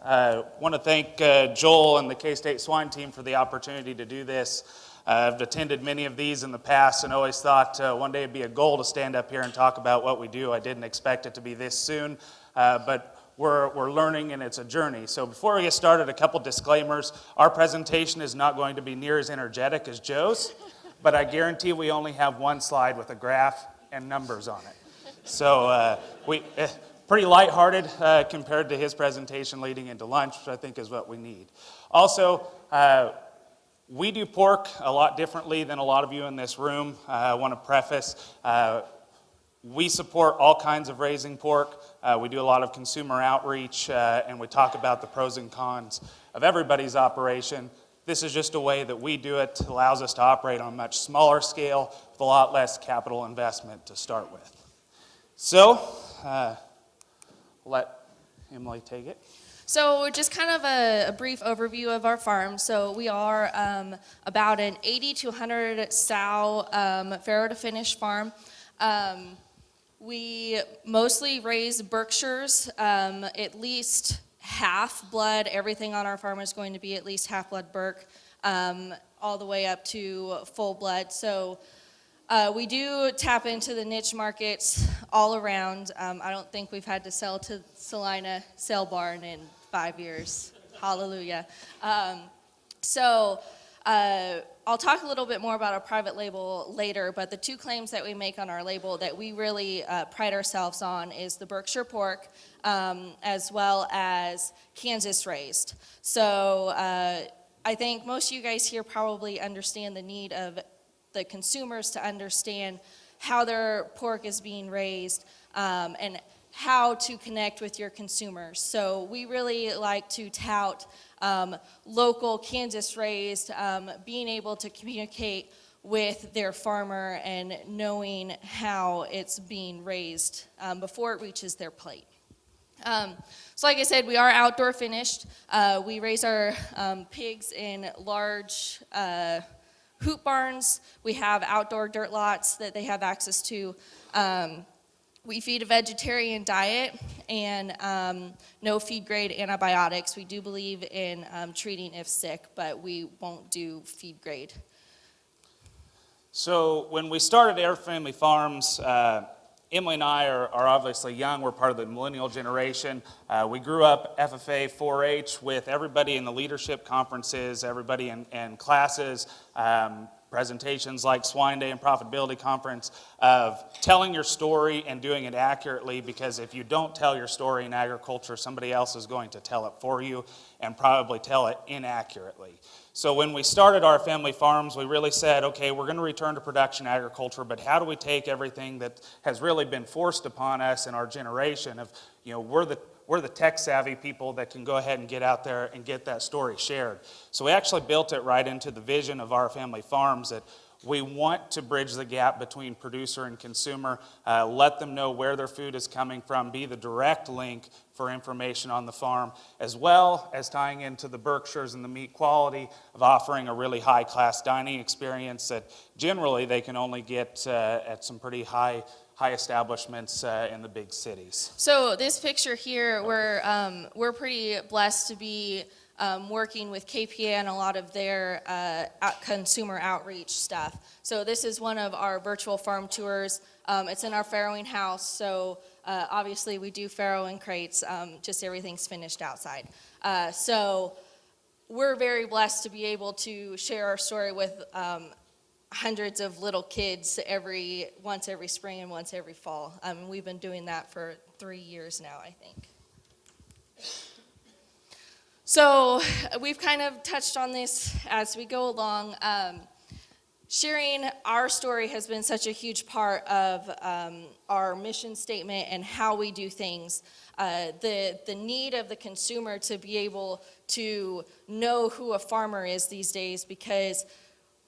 want to thank Joel and the K-State Swine team for the opportunity to do this. I've attended many of these in the past and always thought one day it'd be a goal to stand up here and talk about what we do. I didn't expect it to be this soon, but we're learning and it's a journey. So before we get started, a couple disclaimers. Our presentation is not going to be near as energetic as Joe's, but I guarantee we only have one slide with a graph and numbers on it. So pretty lighthearted compared to his presentation leading into lunch, which I think is what we need. Also, we do pork a lot differently than a lot of you in this room. I want to preface, we support all kinds of raising pork. We do a lot of consumer outreach, and we talk about the pros and cons of everybody's operation. This is just a way that we do it. It allows us to operate on a much smaller scale with a lot less capital investment to start with. So, let Emily take it. So just kind of a brief overview of our farm. So we are about an 80 to 100 sow farrow to finish farm. We mostly raise Berkshires, at least half blood. Everything on our farm is going to be at least half blood Berk, all the way up to full blood. So we do tap into the niche markets all around. I don't think we've had to sell to Salina Sale Barn in 5 years. Hallelujah. I'll talk a little bit more about our private label later, but the two claims that we make on our label that we really pride ourselves on is the Berkshire pork, as well as Kansas raised. So I think most of you guys here probably understand the need of the consumers to understand how their pork is being raised, and how to connect with your consumers. So we really like to tout local Kansas raised, being able to communicate with their farmer and knowing how it's being raised before it reaches their plate. So like I said, we are outdoor finished. We raise our pigs in large hoop barns. We have outdoor dirt lots that they have access to. We feed a vegetarian diet and no feed grade antibiotics. We do believe in treating if sick, but we won't do feed grade. So when we started Air Family Farms, Emily and I are obviously young. We're part of the millennial generation. We grew up FFA 4-H with everybody in the leadership conferences, everybody in classes, presentations like Swine Day and Profitability Conference, of telling your story and doing it accurately, because if you don't tell your story in agriculture, somebody else is going to tell it for you and probably tell it inaccurately. So when we started our family farms, we really said, okay, we're going to return to production agriculture, but how do we take everything that has really been forced upon us in our generation of, we're the tech-savvy people that can go ahead and get out there and get that story shared. So we actually built it right into the vision of our family farms, that we want to bridge the gap between producer and consumer, let them know where their food is coming from, be the direct link for information on the farm, as well as tying into the Berkshires and the meat quality of offering a really high-class dining experience that generally they can only get at some pretty high establishments in the big cities. So this picture here, we're pretty blessed to be working with KPA and a lot of their consumer outreach stuff. So this is one of our virtual farm tours. It's in our farrowing house, so obviously we do farrow in crates, just everything's finished outside. So we're very blessed to be able to share our story with hundreds of little kids once every spring and once every fall. We've been doing that for 3 years now, I think. So we've kind of touched on this as we go along. Sharing our story has been such a huge part of our mission statement and how we do things. The need of the consumer to be able to know who a farmer is these days, because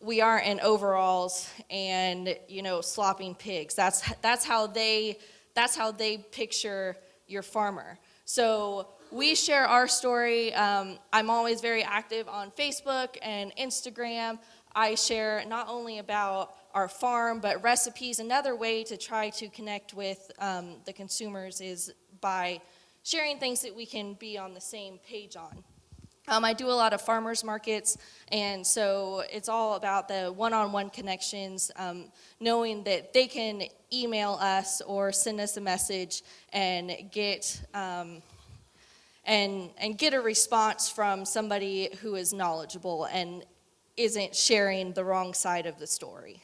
we aren't in overalls and slopping pigs. That's how they picture your farmer. So we share our story. I'm always very active on Facebook and Instagram. I share not only about our farm, but recipes. Another way to try to connect with the consumers is by sharing things that we can be on the same page on. I do a lot of farmers markets, and so it's all about the one-on-one connections, knowing that they can email us or send us a message and get get a response from somebody who is knowledgeable and isn't sharing the wrong side of the story.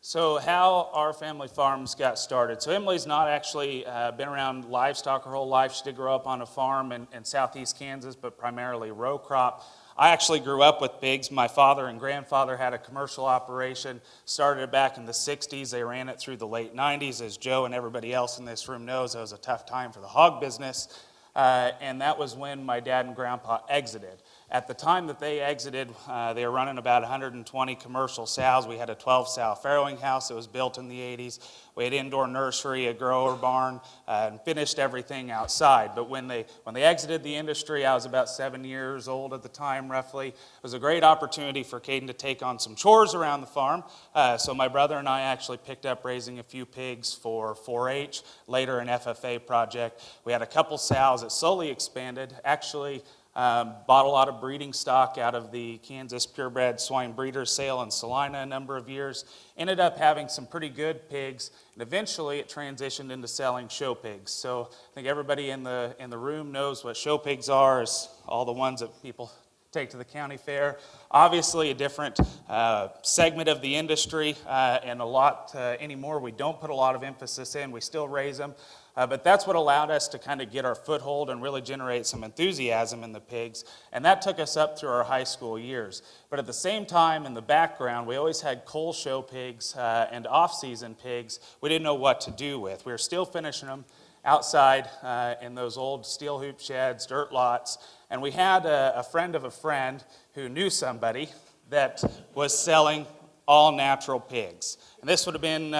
So how our family farms got started. So Emily's not actually been around livestock her whole life. She did grow up on a farm in southeast Kansas, but primarily row crop. I actually grew up with pigs. My father and grandfather had a commercial operation, started it back in the 60s. They ran it through the late 90s. As Joe and everybody else in this room knows, it was a tough time for the hog business. And that was when my dad and grandpa exited. At the time that they exited, they were running about 120 commercial sows. We had a 12-sow farrowing house that was built in the 80s. We had indoor nursery, a grower barn, and finished everything outside. But when they exited the industry, I was about 7 years old at the time, roughly. It was a great opportunity for Kaden to take on some chores around the farm. So my brother and I actually picked up raising a few pigs for 4-H, later an FFA project. We had a couple sows that slowly expanded. Actually, bought a lot of breeding stock out of the Kansas purebred swine breeders sale in Salina a number of years. Ended up having some pretty good pigs, and eventually it transitioned into selling show pigs. So I think everybody in the room knows what show pigs are, is all the ones that people take to the county fair. Obviously a different segment of the industry, and a lot anymore we don't put a lot of emphasis in. We still raise them. But that's what allowed us to kind of get our foothold and really generate some enthusiasm in the pigs. And that took us up through our high school years. But at the same time, in the background, we always had coal show pigs and off-season pigs we didn't know what to do with. We were still finishing them outside in those old steel hoop sheds, dirt lots. And we had a friend of a friend who knew somebody that was selling all natural pigs. And this would have been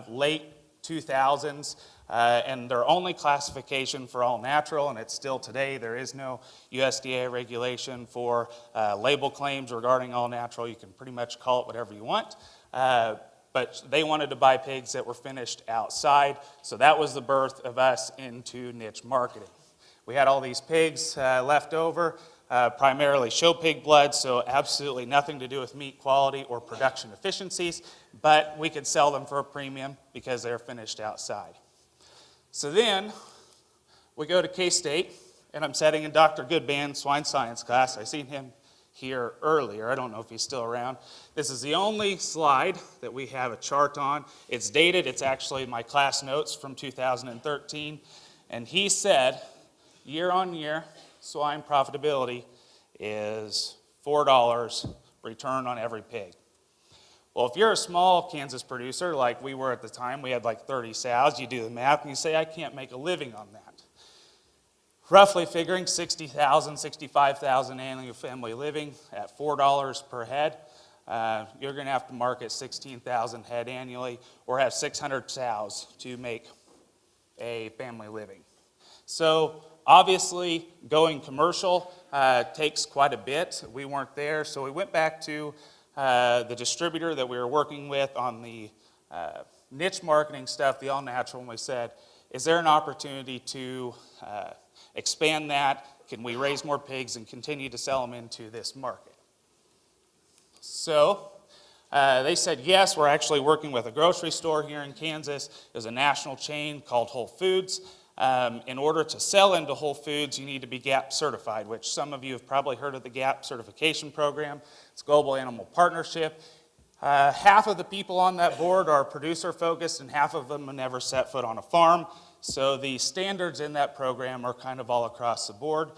late 2000s. And their only classification for all natural, and it's still today, there is no USDA regulation for label claims regarding all natural. You can pretty much call it whatever you want. But they wanted to buy pigs that were finished outside, so that was the birth of us into niche marketing. We had all these pigs left over, primarily show pig blood, so absolutely nothing to do with meat quality or production efficiencies, but we could sell them for a premium because they're finished outside. So then we go to K-State, and I'm sitting in Dr. Goodman's swine science class. I seen him here earlier. I don't know if he's still around. This is the only slide that we have a chart on. It's dated. It's actually my class notes from 2013. And he said, year on year, swine profitability is $4 return on every pig. Well, if you're a small Kansas producer like we were at the time, we had like 30 sows, you do the math and you say, I can't make a living on that. Roughly figuring $60,000, $65,000 annual family living at $4 per head, you're going to have to market 16,000 head annually or have 600 sows to make a family living. So obviously going commercial takes quite a bit. We weren't there, so we went back to the distributor that we were working with on the niche marketing stuff, the all-natural, and we said, is there an opportunity to expand that? Can we raise more pigs and continue to sell them into this market? So they said yes. We're actually working with a grocery store here in Kansas. There's a national chain called Whole Foods. In order to sell into Whole Foods, you need to be GAP certified, which some of you have probably heard of the GAP certification program. It's a global animal partnership. Half of the people on that board are producer focused and half of them have never set foot on a farm. So the standards in that program are kind of all across the board.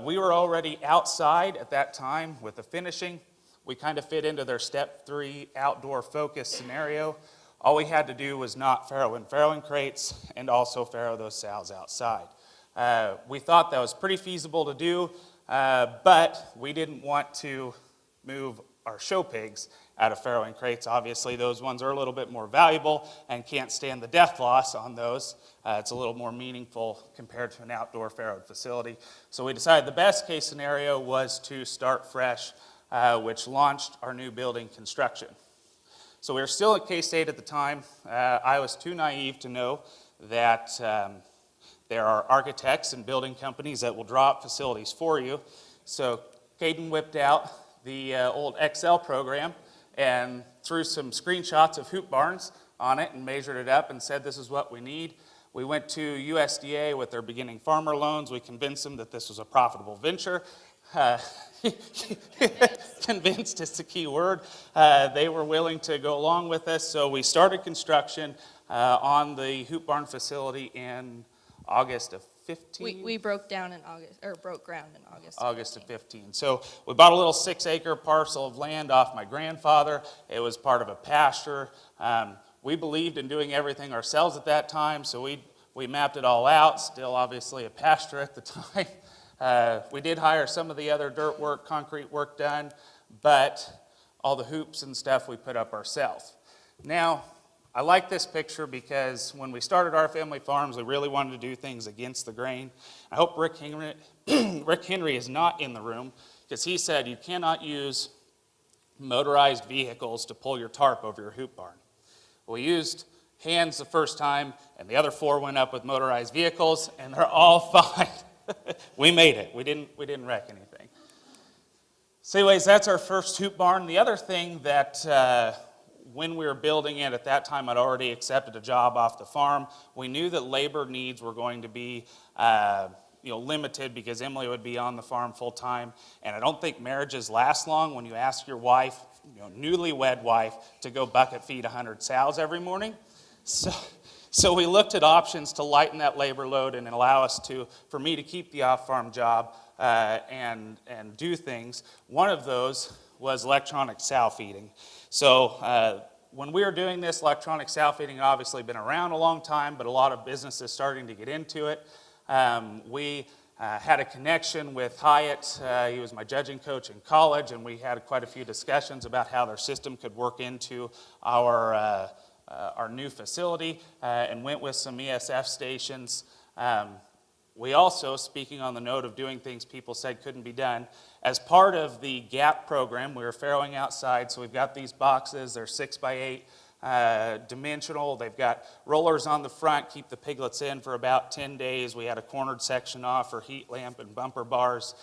We were already outside at that time with the finishing. We kind of fit into their step 3 outdoor focus scenario. All we had to do was not farrow in farrowing crates and also farrow those sows outside. We thought that was pretty feasible to do, but we didn't want to move our show pigs out of farrowing crates. Obviously, those ones are a little bit more valuable and can't stand the death loss on those. It's a little more meaningful compared to an outdoor farrowed facility. So we decided the best case scenario was to start fresh, which launched our new building construction. So we were still at K-State at the time. I was too naive to know that There are architects and building companies that will draw up facilities for you. So Kaden whipped out the old Excel program and threw some screenshots of hoop barns on it and measured it up and said, this is what we need. We went to USDA with their beginning farmer loans. We convinced them that this was a profitable venture. Convinced is the key word. They were willing to go along with us, so we started construction on the hoop barn facility in August of 15. We broke ground in August. August of 15. So we bought a little 6-acre parcel of land off my grandfather. It was part of a pasture. We believed in doing everything ourselves at that time, so we mapped it all out. Still obviously a pasture at the time. We did hire some of the other dirt work, concrete work done, but all the hoops and stuff we put up ourselves. Now, I like this picture because when we started our family farms, we really wanted to do things against the grain. I hope Rick Henry is not in the room, because he said you cannot use motorized vehicles to pull your tarp over your hoop barn. We used hands the first time, and the other 4 went up with motorized vehicles, and they're all fine. We made it. We didn't wreck anything. So anyways, that's our first hoop barn. The other thing that when we were building it, at that time I'd already accepted a job off the farm. We knew that labor needs were going to be limited because Emily would be on the farm full time. And I don't think marriages last long when you ask your wife, newlywed wife, to go bucket feed 100 sows every morning. So we looked at options to lighten that labor load and allow us for me to keep the off-farm job and do things. One of those was electronic sow feeding. So when we were doing this, electronic sow feeding had obviously been around a long time, but a lot of businesses starting to get into it. We had a connection with Hyatt. He was my judging coach in college, and we had quite a few discussions about how their system could work into our new facility, and went with some ESF stations. We also, speaking on the note of doing things people said couldn't be done, as part of the GAP program, we were farrowing outside, so we've got these boxes. They're 6x8 dimensional. They've got rollers on the front, keep the piglets in for about 10 days. We had a cornered section off for heat lamp and bumper bars.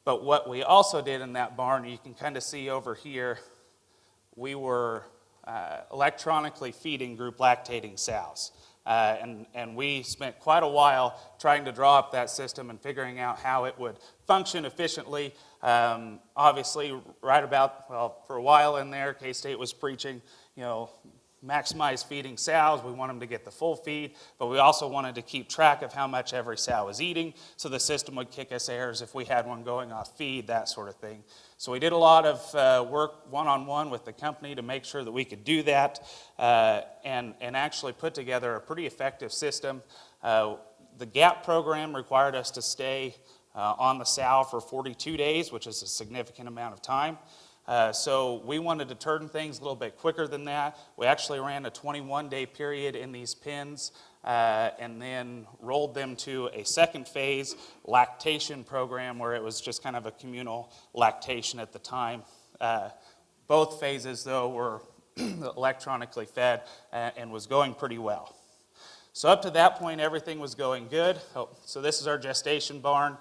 But what we also did in that barn, you can kind of see over here, we were electronically feeding group lactating sows. And we spent quite a while trying to draw up that system and figuring out how it would function efficiently. Obviously, for a while in there, K-State was preaching, maximize feeding sows. We want them to get the full feed, but we also wanted to keep track of how much every sow was eating, so the system would kick us errors if we had one going off feed, that sort of thing. So we did a lot of work one-on-one with the company to make sure that we could do that and actually put together a pretty effective system. The GAP program required us to stay on the sow for 42 days, which is a significant amount of time. So we wanted to turn things a little bit quicker than that. We actually ran a 21-day period in these pens and then rolled them to a second phase lactation program where it was just kind of a communal lactation at the time. Both phases, though, were electronically fed and was going pretty well. So up to that point, everything was going good. So this is our gestation barn.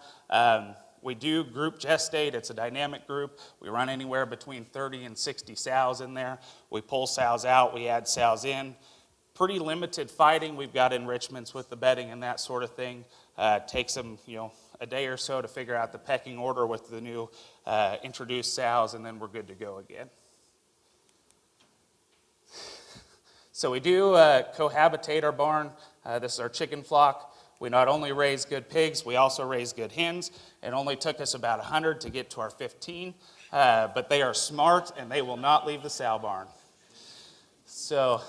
We do group gestate. It's a dynamic group. We run anywhere between 30 and 60 sows in there. We pull sows out. We add sows in. Pretty limited fighting. We've got enrichments with the bedding and that sort of thing. Takes them, a day or so to figure out the pecking order with the new introduced sows, and then we're good to go again. So we do cohabitate our barn. This is our chicken flock. We not only raise good pigs, we also raise good hens. It only took us about 100 to get to our 15, but they are smart and they will not leave the sow barn. So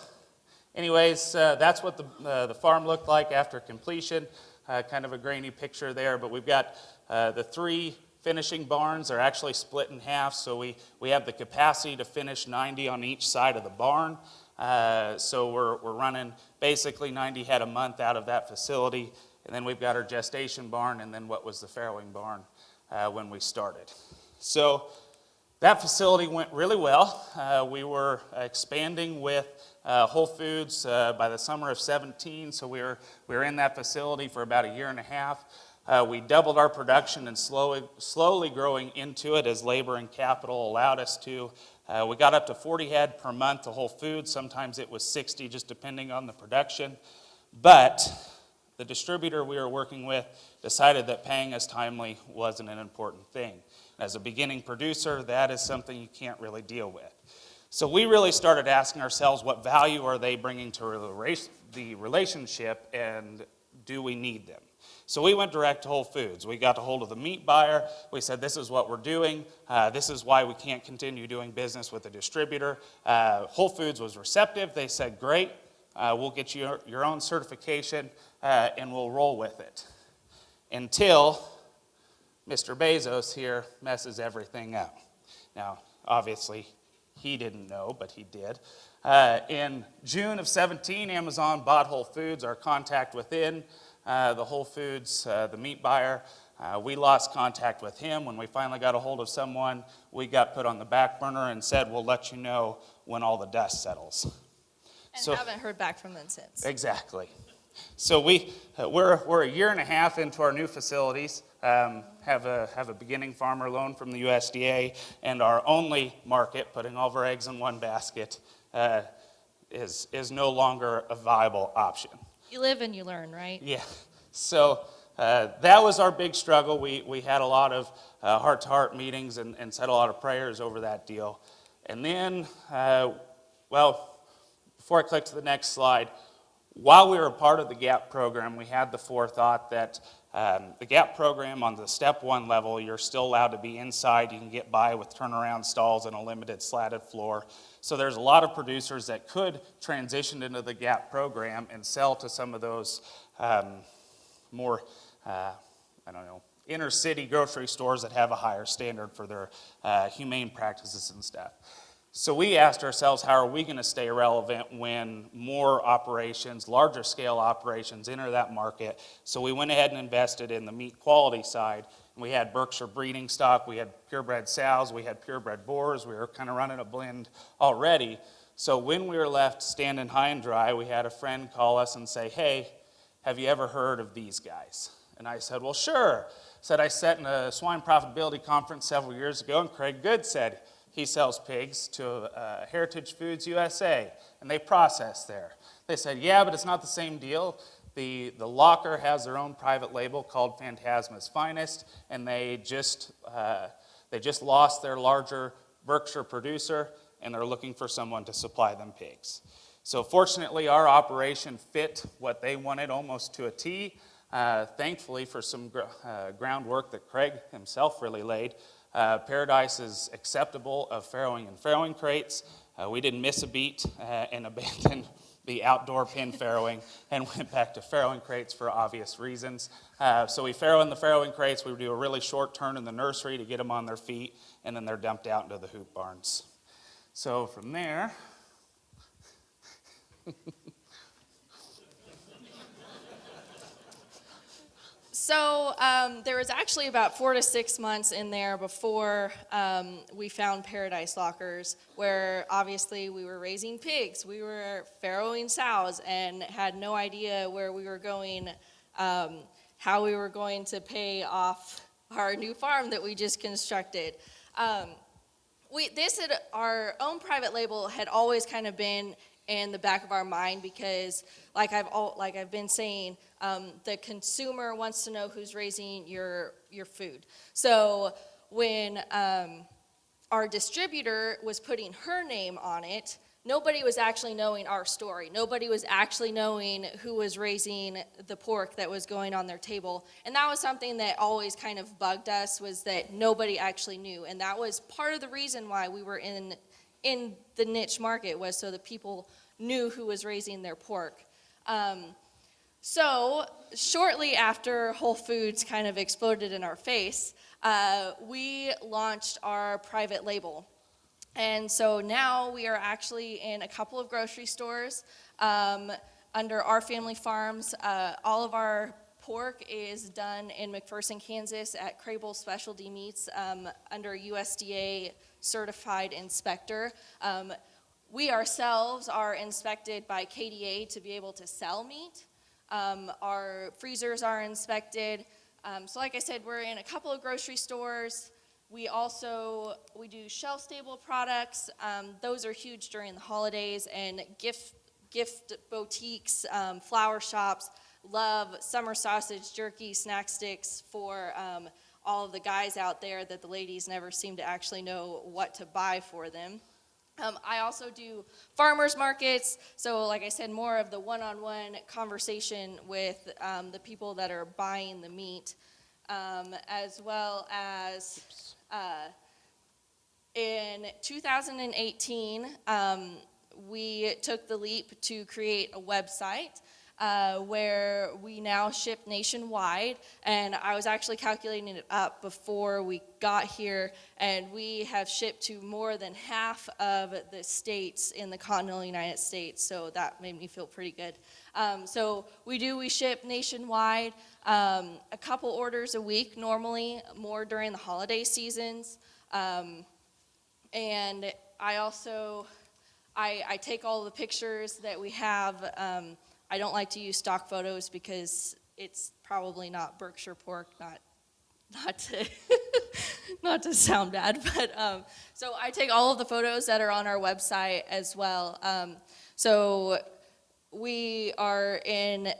anyways, that's what the farm looked like after completion. Kind of a grainy picture there, but we've got the 3 finishing barns are actually split in half, so we have the capacity to finish 90 on each side of the barn. So we're running basically 90 head a month out of that facility. And then we've got our gestation barn and then what was the farrowing barn when we started. So That facility went really well. We were expanding with Whole Foods by the summer of 17, so we were in that facility for about a year and a half. We doubled our production and slowly growing into it as labor and capital allowed us to. We got up to 40 head per month of Whole Foods. Sometimes it was 60, just depending on the production. But the distributor we were working with decided that paying us timely wasn't an important thing. As a beginning producer, that is something you can't really deal with. So we really started asking ourselves, what value are they bringing to the relationship, and do we need them? So we went direct to Whole Foods. We got a hold of the meat buyer. We said, this is what we're doing. This is why we can't continue doing business with the distributor. Whole Foods was receptive. They said, great, we'll get you your own certification, and we'll roll with it. Until Mr. Bezos here messes everything up. Now, obviously, he didn't know, but he did. In June of 17, Amazon bought Whole Foods. Our contact within the Whole Foods, the meat buyer, we lost contact with him. When we finally got a hold of someone, we got put on the back burner and said, we'll let you know when all the dust settles. And haven't heard back from them since. Exactly. So we're a year and a half into our new facilities, have a beginning farmer loan from the USDA, and our only market, putting all of our eggs in one basket, is no longer a viable option. You live and you learn, right? Yeah. So that was our big struggle. We had a lot of heart-to-heart meetings and said a lot of prayers over that deal. And then, before I click to the next slide, while we were a part of the GAP program, we had the forethought that the GAP program on the step 1 level, you're still allowed to be inside. You can get by with turnaround stalls and a limited slatted floor. So there's a lot of producers that could transition into the GAP program and sell to some of those more, inner city grocery stores that have a higher standard for their humane practices and stuff. So we asked ourselves, how are we going to stay relevant when more operations, larger scale operations, enter that market? So we went ahead and invested in the meat quality side. We had Berkshire breeding stock, we had purebred sows, we had purebred boars. We were kind of running a blend already. So when we were left standing high and dry, we had a friend call us and say, hey, have you ever heard of these guys? And I said, well, sure. I sat in a Swine Profitability conference several years ago, and Craig Good said, he sells pigs to Heritage Foods USA, and they process there. They said, yeah, but it's not the same deal. The locker has their own private label called Phantasma's Finest, and they just lost their larger Berkshire producer, and they're looking for someone to supply them pigs. So fortunately, our operation fit what they wanted almost to a T. Thankfully, for some groundwork that Craig himself really laid, Paradise is acceptable of farrowing in farrowing crates. We didn't miss a beat and abandoned the outdoor pen farrowing and went back to farrowing crates for obvious reasons. So we farrow in the farrowing crates. We do a really short turn in the nursery to get them on their feet, and then they're dumped out into the hoop barns. So from there, So there was actually about 4 to 6 months in there before we found Paradise Lockers, where obviously we were raising pigs, we were farrowing sows, and had no idea where we were going, how we were going to pay off our new farm that we just constructed. Our own private label had always kind of been in the back of our mind because, like I've been saying, the consumer wants to know who's raising your food. So when our distributor was putting her name on it, nobody was actually knowing our story. Nobody was actually knowing who was raising the pork that was going on their table. And that was something that always kind of bugged us, was that nobody actually knew. And that was part of the reason why we were in the niche market, was so that people knew who was raising their pork. So shortly after Whole Foods kind of exploded in our face, we launched our private label. And so now we are actually in a couple of grocery stores under Our Family Farms. All of our pork is done in McPherson, Kansas at Crable Specialty Meats under USDA certified inspector. We ourselves are inspected by KDA to be able to sell meat. Our freezers are inspected. So like I said, we're in a couple of grocery stores. We do shelf-stable products. Those are huge during the holidays, and gift boutiques, flower shops love summer sausage, jerky, snack sticks for all of the guys out there that the ladies never seem to actually know what to buy for them. I also do farmers markets, so like I said, more of the one-on-one conversation with the people that are buying the meat, as well as in 2018, we took the leap to create a website where we now ship nationwide, and I was actually calculating it up before we got here, and we have shipped to more than half of the states in the continental United States, so that made me feel pretty good. So we ship nationwide, a couple orders a week normally, more during the holiday seasons, and I also, I take all the pictures that we have. I don't like to use stock photos because it's probably not Berkshire pork, not to not to sound bad, but so I take all of the photos that are on our website as well. So we are in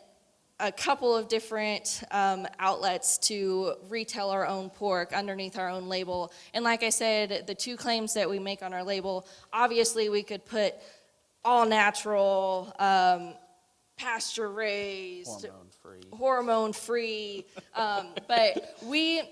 a couple of different outlets to retail our own pork underneath our own label. And like I said, the two claims that we make on our label, obviously we could put all natural, pasture raised, hormone free, but we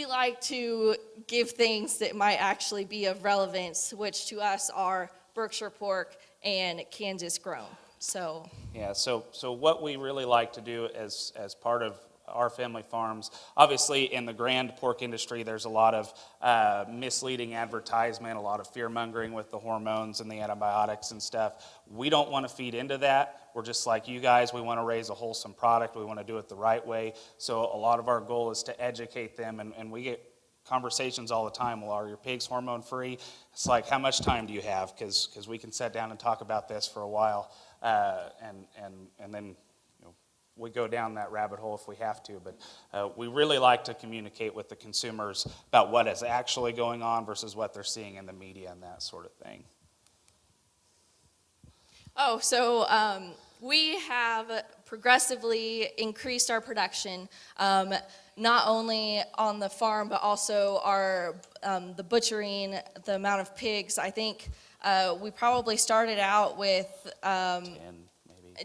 like to give things that might actually be of relevance, which to us are Berkshire pork and Kansas grown. So yeah, so what we really like to do as part of our family farms, obviously in the grand pork industry, there's a lot of misleading advertisement, a lot of fear mongering with the hormones and the antibiotics and stuff. We don't want to feed into that. We're just like you guys. We want to raise a wholesome product. We want to do it the right way. So a lot of our goal is to educate them, and we get conversations all the time. Well, are your pigs hormone free? It's like, how much time do you have? Because we can sit down and talk about this for a while, and then we go down that rabbit hole if we have to, but we really like to communicate with the consumers about what is actually going on versus what they're seeing in the media and that sort of thing. So we have progressively increased our production, not only on the farm, but also our the butchering, the amount of pigs. I think we probably started out with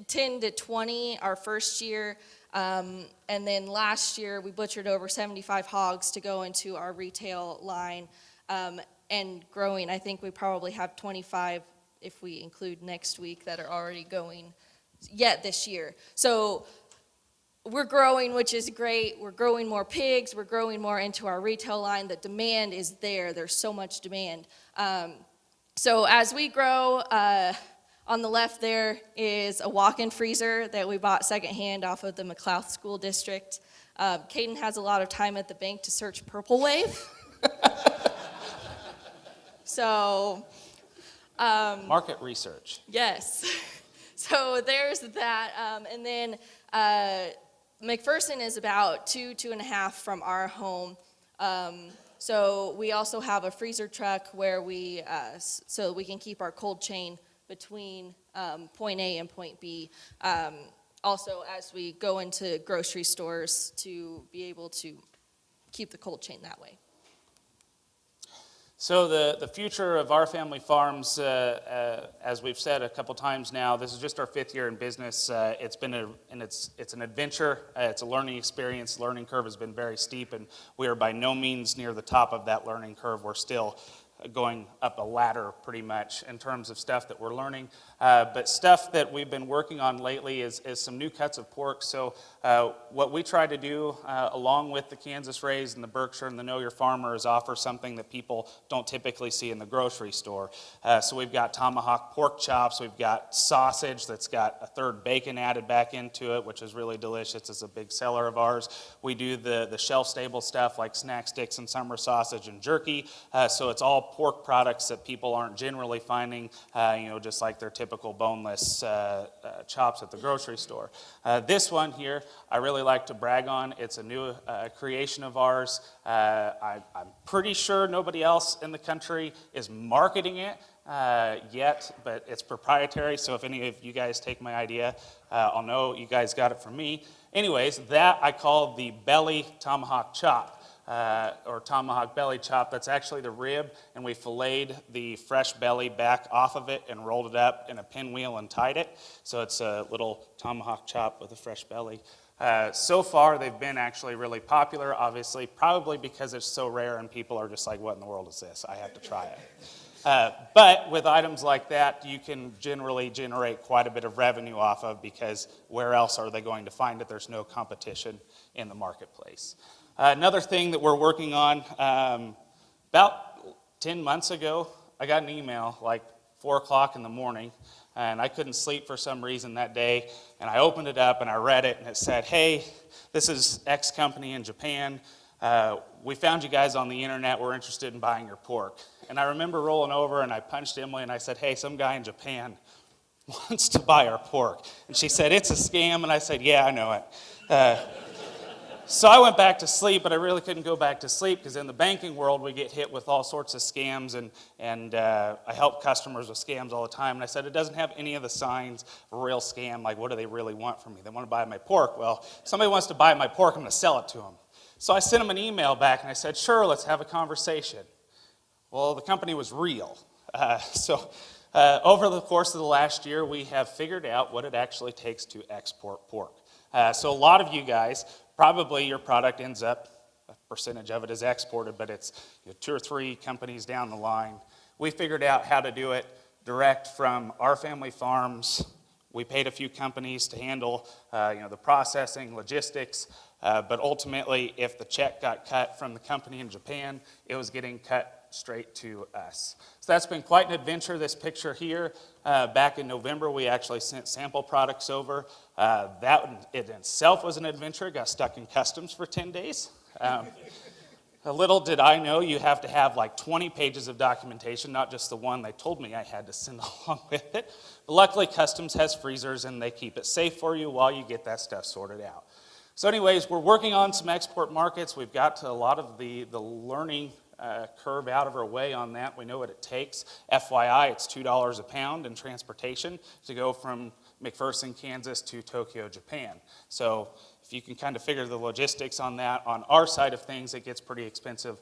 10 to 20 our first year, and then last year we butchered over 75 hogs to go into our retail line, and growing. I think we probably have 25 if we include next week that are already going yet this year. So we're growing, which is great. We're growing more pigs. We're growing more into our retail line. The demand is there. There's so much demand. So as we grow, on the left there is a walk-in freezer that we bought secondhand off of the McLouth School District. Kaden has a lot of time at the bank to search Purple Wave. So market research. Yes. So there's that. And then McPherson is about 2.5 from our home. So we also have a freezer truck where so we can keep our cold chain between point A and point B. Also, as we go into grocery stores to be able to keep the cold chain that way. So the future of our family farms, as we've said a couple times now, this is just our 5th year in business. It's been it's an adventure. It's a learning experience. The learning curve has been very steep, and we are by no means near the top of that learning curve. We're still going up a ladder pretty much in terms of stuff that we're learning. But stuff that we've been working on lately is some new cuts of pork. So what we try to do along with the Kansas Raised and the Berkshire and the Know Your Farmer is offer something that people don't typically see in the grocery store. So we've got tomahawk pork chops, we've got sausage that's got a third bacon added back into it, which is really delicious. It's a big seller of ours. We do the shelf-stable stuff like snack sticks and summer sausage and jerky. So it's all pork products that people aren't generally finding, just like their typical boneless chops at the grocery store. This one here, I really like to brag on. It's a new creation of ours. I'm pretty sure nobody else in the country is marketing it yet, but it's proprietary, so if any of you guys take my idea, I'll know you guys got it from me. Anyways, that I call the belly tomahawk chop. Or tomahawk belly chop. That's actually the rib, and we filleted the fresh belly back off of it and rolled it up in a pinwheel and tied it. So it's a little tomahawk chop with a fresh belly. So far, they've been actually really popular, obviously, probably because it's so rare and people are just like, what in the world is this? I have to try it. But with items like that, you can generally generate quite a bit of revenue off of, because where else are they going to find it? There's no competition in the marketplace. Another thing that we're working on, about 10 months ago, I got an email like 4 o'clock in the morning, and I couldn't sleep for some reason that day, and I opened it up and I read it, and it said, hey, this is X company in Japan. We found you guys on the internet. We're interested in buying your pork. And I remember rolling over and I punched Emily and I said, hey, some guy in Japan wants to buy our pork. And she said, it's a scam. And I said, yeah, I know it. So I went back to sleep, but I really couldn't go back to sleep because in the banking world, we get hit with all sorts of scams, and I help customers with scams all the time. And I said, it doesn't have any of the signs of a real scam. Like, what do they really want from me? They want to buy my pork. Well, if somebody wants to buy my pork, I'm going to sell it to them. So I sent them an email back, and I said, sure, let's have a conversation. Well, the company was real. Over the course of the last year, we have figured out what it actually takes to export pork. So a lot of you guys, probably your product ends up, a percentage of it is exported, but it's 2 or 3 companies down the line. We figured out how to do it direct from our family farms. We paid a few companies to handle the processing, logistics, but ultimately, if the check got cut from the company in Japan, it was getting cut straight to us. So that's been quite an adventure. This picture here, back in November, we actually sent sample products over. That in itself was an adventure. Got stuck in customs for 10 days. Little did I know you have to have like 20 pages of documentation, not just the one they told me I had to send along with it. But luckily, customs has freezers and they keep it safe for you while you get that stuff sorted out. So anyways, we're working on some export markets. We've got to a lot of the learning curve out of our way on that. We know what it takes. FYI, it's $2 a pound in transportation to go from McPherson, Kansas to Tokyo, Japan. So if you can kind of figure the logistics on that, on our side of things, it gets pretty expensive.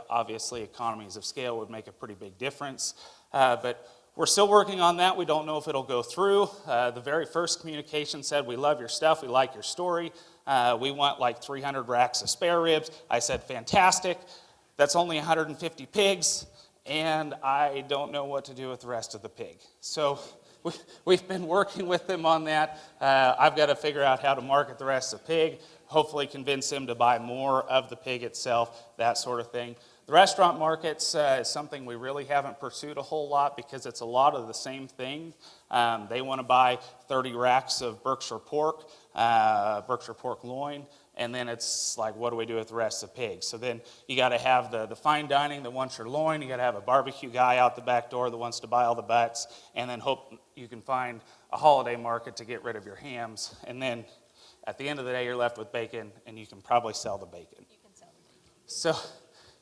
Obviously, economies of scale would make a pretty big difference. But we're still working on that. We don't know if it'll go through. The very first communication said, we love your stuff, we like your story. We want like 300 racks of spare ribs. I said, fantastic. That's only 150 pigs, and I don't know what to do with the rest of the pig. So we've been working with them on that. I've got to figure out how to market the rest of the pig, hopefully convince them to buy more of the pig itself, that sort of thing. The restaurant markets is something we really haven't pursued a whole lot because it's a lot of the same thing. They want to buy 30 racks of Berkshire pork loin, and then it's like, what do we do with the rest of the pigs? So then you got to have the fine dining that wants your loin. You got to have a barbecue guy out the back door that wants to buy all the butts, and then hope you can find a holiday market to get rid of your hams. And then at the end of the day, you're left with bacon, and you can probably sell the bacon. You can sell the bacon.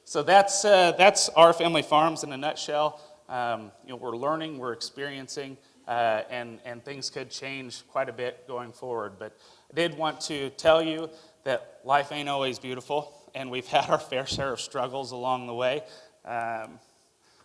So that's our family farms in a nutshell. We're learning, we're experiencing, and things could change quite a bit going forward. But I did want to tell you that life ain't always beautiful, and we've had our fair share of struggles along the way.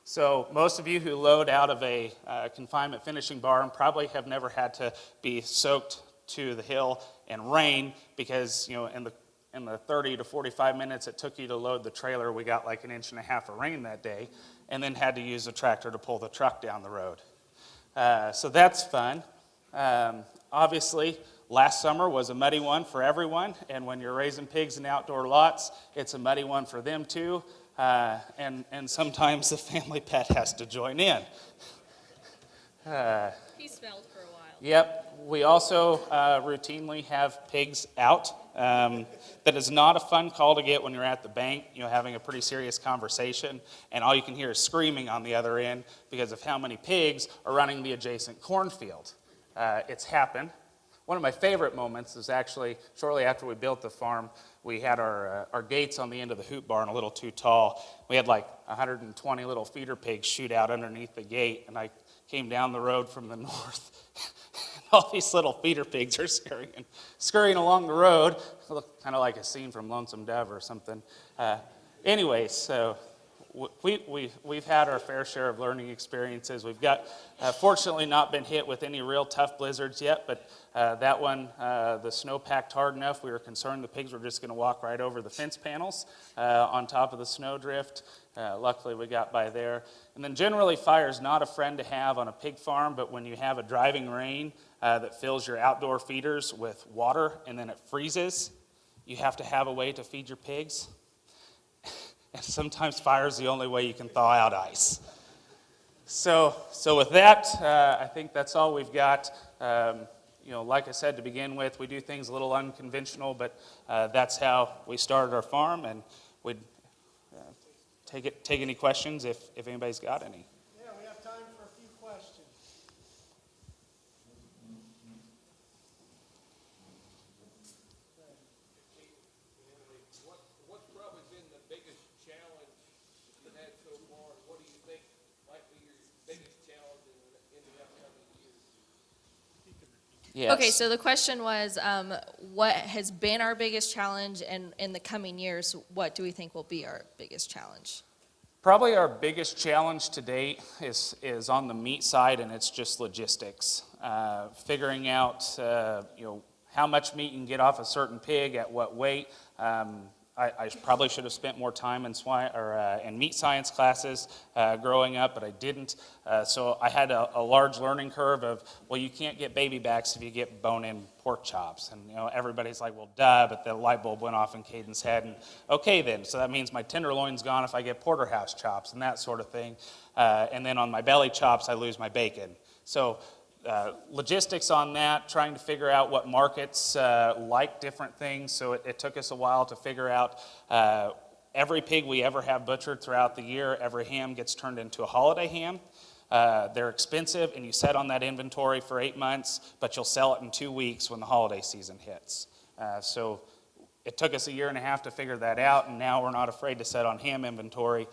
So most of you who load out of a confinement finishing barn probably have never had to be soaked to the hill in rain because, in the 30 to 45 minutes it took you to load the trailer, we got like 1.5 inches of rain that day. and then had to use a tractor to pull the truck down the road. So that's fun. Obviously, last summer was a muddy one for everyone, and when you're raising pigs in outdoor lots, it's a muddy one for them too, and sometimes the family pet has to join in. He smelled for a while. Yep, we also routinely have pigs out. That is not a fun call to get when you're at the bank, having a pretty serious conversation, and all you can hear is screaming on the other end because of how many pigs are running the adjacent cornfield. It's happened. One of my favorite moments is actually shortly after we built the farm, we had our gates on the end of the hoop barn a little too tall. We had like 120 little feeder pigs shoot out underneath the gate, and I came down the road from the north. All these little feeder pigs are scurrying along the road. Kind of like a scene from Lonesome Dove or something. Anyways, so we've had our fair share of learning experiences. We've got, fortunately, not been hit with any real tough blizzards yet, but that one, the snow packed hard enough, we were concerned the pigs were just going to walk right over the fence panels on top of the snowdrift. Luckily, we got by there. And then generally, fire is not a friend to have on a pig farm, but when you have a driving rain that fills your outdoor feeders with water and then it freezes, you have to have a way to feed your pigs. And sometimes fire is the only way you can thaw out ice. So with that, I think that's all we've got. Like I said to begin with, we do things a little unconventional, but that's how we started our farm, and we'd take any questions if anybody's got any. Yeah, we have time for a few questions. What's probably been the biggest challenge you've had so far? What do you think might be your biggest challenge in the upcoming years? Yes. Okay, so the question was, what has been our biggest challenge, and in the coming years, what do we think will be our biggest challenge? Probably our biggest challenge to date is on the meat side, and it's just logistics. Figuring out, how much meat you can get off a certain pig at what weight. I probably should have spent more time in meat science classes growing up, but I didn't. So I had a large learning curve of, well, you can't get baby backs if you get bone-in pork chops. And everybody's like, well, duh, but the light bulb went off in Caden's head. And okay then, so that means my tenderloin's gone if I get porterhouse chops and that sort of thing. And then on my belly chops, I lose my bacon. So logistics on that, trying to figure out what markets like different things. So it took us a while to figure out every pig we ever have butchered throughout the year, every ham gets turned into a holiday ham. They're expensive, and you set on that inventory for 8 months, but you'll sell it in 2 weeks when the holiday season hits. So it took us a year and a half to figure that out, and now we're not afraid to set on ham inventory,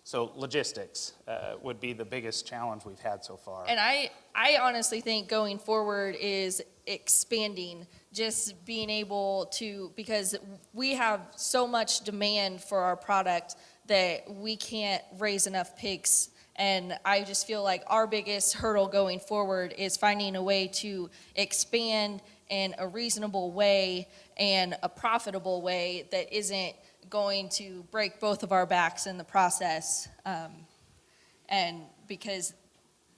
So logistics would be the biggest challenge we've had so far. And I honestly think going forward is expanding, just being able to, because we have so much demand for our product that we can't raise enough pigs. And I just feel like our biggest hurdle going forward is finding a way to expand in a reasonable way and a profitable way that isn't going to break both of our backs in the process, and because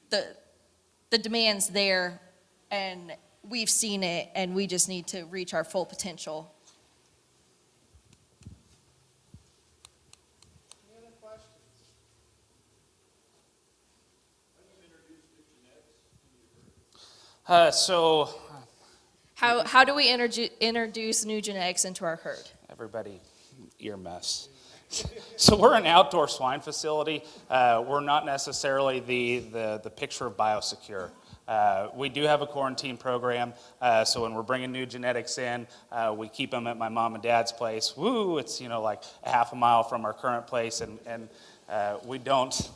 the demand's there, and we've seen it, and we just need to reach our full potential. Any other questions? How do we introduce new genetics into our herd? Everybody, earmuffs. So we're an outdoor swine facility. We're not necessarily the picture of Biosecure. We do have a quarantine program, so when we're bringing new genetics in, we keep them at my mom and dad's place. Woo, it's like a half a mile from our current place, and we don't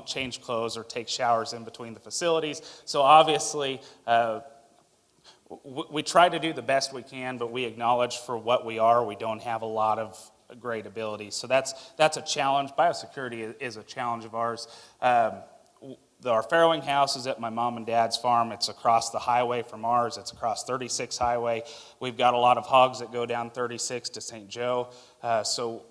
change clothes or take showers in between the facilities. So obviously, we try to do the best we can, but we acknowledge for what we are, we don't have a lot of great abilities. So that's a challenge. Biosecurity is a challenge of ours. Our farrowing house is at my mom and dad's farm. It's across the highway from ours. It's across 36 highway. We've got a lot of hogs that go down 36 to St. Joe. So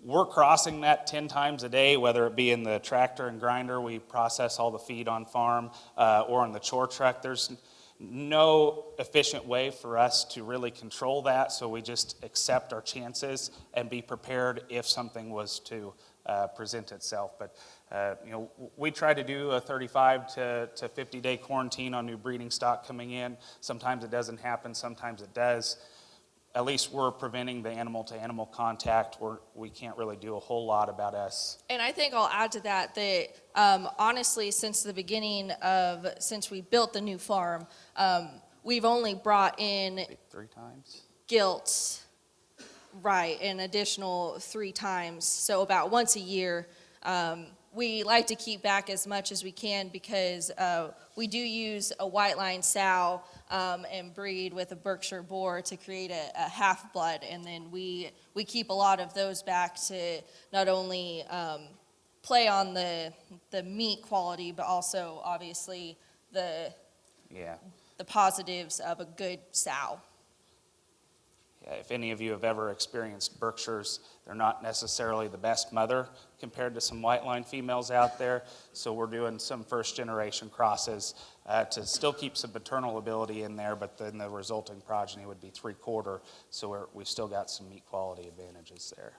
we're crossing that 10 times a day, whether it be in the tractor and grinder, we process all the feed on farm, or in the chore truck. There's no efficient way for us to really control that, so we just accept our chances and be prepared if something was to present itself. But we try to do a 35 to 50-day quarantine on new breeding stock coming in. Sometimes it doesn't happen, sometimes it does. At least we're preventing the animal-to-animal contact. We can't really do a whole lot about us. And I think I'll add to that honestly, since the beginning since we built the new farm, we've only brought in 3 times? gilts, right, an additional 3 times. So about once a year. We like to keep back as much as we can because we do use a white line sow and breed with a Berkshire boar to create a half blood, and then we keep a lot of those back to not only play on the meat quality, but also obviously the positives of a good sow. Yeah, if any of you have ever experienced Berkshires, they're not necessarily the best mother compared to some white line females out there. So we're doing some first generation crosses to still keep some maternal ability in there, but then the resulting progeny would be 3/4. So we've still got some meat quality advantages there.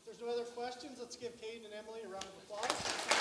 If there's no other questions, let's give Kaden and Emily a round of applause.